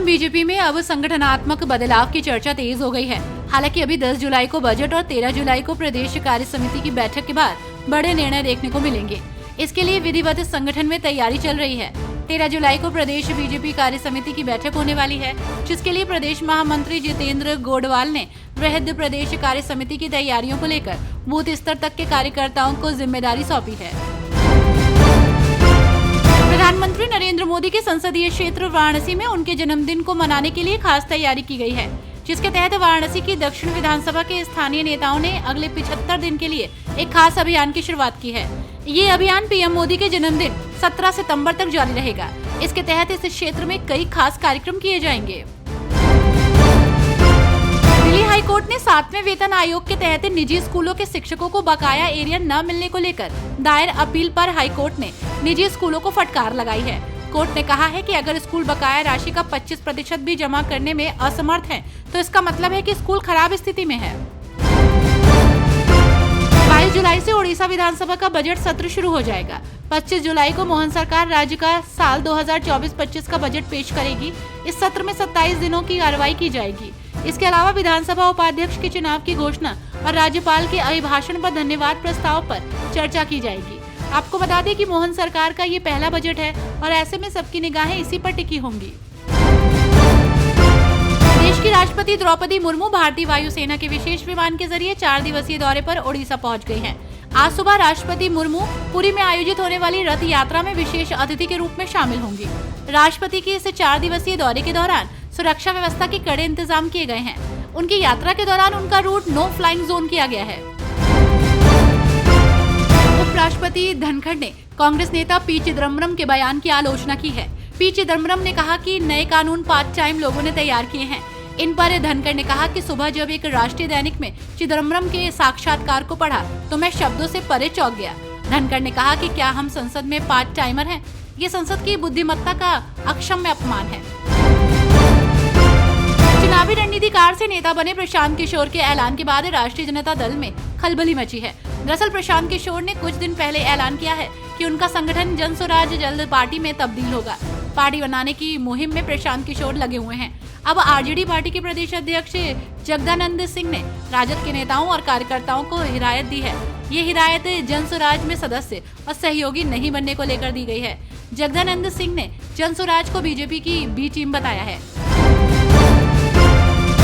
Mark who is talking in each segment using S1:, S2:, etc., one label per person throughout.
S1: BJP में अब संगठनात्मक बदलाव की चर्चा तेज हो गई है। हालांकि अभी 10 जुलाई को बजट और 13 जुलाई को प्रदेश कार्य समिति की बैठक के बाद बड़े निर्णय देखने को मिलेंगे। इसके लिए विधिवत संगठन में तैयारी चल रही है। 13 जुलाई को प्रदेश बीजेपी कार्य समिति की बैठक होने वाली है, जिसके लिए प्रदेश महामंत्री जितेंद्र गोडवाल ने वृहद प्रदेश कार्य समिति की तैयारियों को लेकर बूथ स्तर तक के कार्यकर्ताओं को जिम्मेदारी सौंपी है। प्रधानमंत्री नरेंद्र मोदी के संसदीय क्षेत्र वाराणसी में उनके जन्मदिन को मनाने के लिए खास तैयारी की गई है, जिसके तहत वाराणसी की दक्षिण विधानसभा के स्थानीय नेताओं ने अगले 75 दिन के लिए एक खास अभियान की शुरुआत की है। ये अभियान पीएम मोदी के जन्मदिन 17 सितंबर तक जारी रहेगा। इसके तहत इस क्षेत्र में कई खास कार्यक्रम किए जाएंगे। दिल्ली हाई कोर्ट ने 7वें वेतन आयोग के तहत निजी स्कूलों के शिक्षकों को बकाया एरिया न मिलने को लेकर दायर अपील पर हाई कोर्ट ने निजी स्कूलों को फटकार लगाई है। कोर्ट ने कहा है कि अगर स्कूल बकाया राशि का 25% भी जमा करने में असमर्थ है, तो इसका मतलब है कि स्कूल खराब स्थिति में है। 22 जुलाई से ओडिशा विधानसभा का बजट सत्र शुरू हो जाएगा। 25 जुलाई को मोहन सरकार राज्य का साल 2024-25 का बजट पेश करेगी। इस सत्र में 27 दिनों की कार्रवाई की जाएगी। इसके अलावा विधानसभा उपाध्यक्ष के चुनाव की घोषणा और राज्यपाल के अभिभाषण पर धन्यवाद प्रस्ताव पर चर्चा की जाएगी। आपको बता दें कि मोहन सरकार का ये पहला बजट है और ऐसे में सबकी निगाहें इसी पर टिकी होंगी। देश की राष्ट्रपति द्रौपदी मुर्मू भारतीय वायुसेना के विशेष विमान के जरिए 4 दिवसीय दौरे पर ओडिशा पहुंच गई हैं। आज सुबह राष्ट्रपति मुर्मू पुरी में आयोजित होने वाली रथ यात्रा में विशेष अतिथि के रूप में शामिल होंगी। राष्ट्रपति के इस 4 दिवसीय दौरे के दौरान सुरक्षा व्यवस्था के कड़े इंतजाम किए गए हैं। उनकी यात्रा के दौरान उनका रूट नो फ्लाइंग जोन किया गया है। उपराष्ट्रपति धनखड़ ने कांग्रेस नेता पी चिदम्बरम के बयान की आलोचना की है। पी चिदम्बरम ने कहा कि नए कानून पार्ट टाइम लोगों ने तैयार किए हैं। इन पर धनखड़ ने कहा कि सुबह जब एक राष्ट्रीय दैनिक में चिदम्बरम के साक्षात्कार को पढ़ा तो मैं शब्दों से परे चौंक गया। धनखड़ ने कहा कि क्या हम संसद में पार्ट टाइमर हैं? ये संसद की बुद्धिमत्ता का अक्षम्य अपमान है। चुनावी रणनीतिकार से नेता बने प्रशांत किशोर के ऐलान के बाद राष्ट्रीय जनता दल में खलबली मची है। दरअसल प्रशांत किशोर ने कुछ दिन पहले ऐलान किया है कि उनका संगठन जन स्वराज जल्द पार्टी में तब्दील होगा। पार्टी बनाने की मुहिम में प्रशांत किशोर लगे हुए हैं। अब आरजेडी पार्टी के प्रदेश अध्यक्ष जगदानंद सिंह ने राजद के नेताओं और कार्यकर्ताओं को हिदायत दी है। ये हिदायत जन स्वराज में सदस्य और सहयोगी नहीं बनने को लेकर दी गई है। जगदानंद सिंह ने जन स्वराज को बीजेपी की बी टीम बताया है।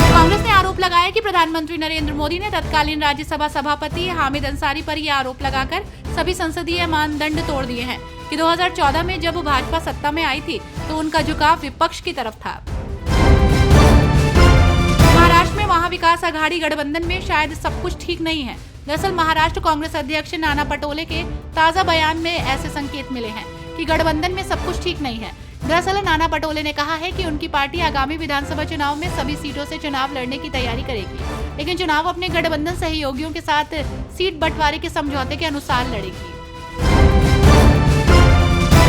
S1: कांग्रेस ने आरोप लगाया कि प्रधानमंत्री नरेंद्र मोदी ने तत्कालीन राज्यसभा सभापति हामिद अंसारी पर यह आरोप लगाकर सभी संसदीय मानदंड तोड़ दिए हैं कि 2014 में जब भाजपा सत्ता में आई थी तो उनका झुकाव विपक्ष की तरफ था। महाराष्ट्र में महाविकास आघाड़ी गठबंधन में शायद सब कुछ ठीक नहीं है। दरअसल महाराष्ट्र कांग्रेस अध्यक्ष नाना पटोले के ताजा बयान में ऐसे संकेत मिले हैं कि गठबंधन में सब कुछ ठीक नहीं है। दरअसल नाना पटोले ने कहा है कि उनकी पार्टी आगामी विधानसभा चुनाव में सभी सीटों से चुनाव लड़ने की तैयारी करेगी, लेकिन चुनाव अपने गठबंधन सहयोगियों के साथ सीट बंटवारे के समझौते के अनुसार लड़ेगी।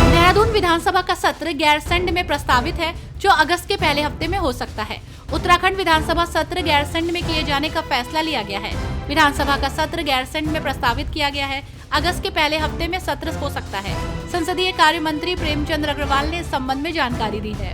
S1: देहरादून विधानसभा का सत्र गैरसैंण में प्रस्तावित है, जो अगस्त के पहले हफ्ते में हो सकता है। उत्तराखंड विधानसभा सत्र गैरसैंण में किए जाने का फैसला लिया गया है। विधानसभा का सत्र गैरसैंण में प्रस्तावित किया गया है। अगस्त के पहले हफ्ते में सत्र हो सकता है। संसदीय कार्य मंत्री प्रेमचंद अग्रवाल ने इस संबंध में जानकारी दी है।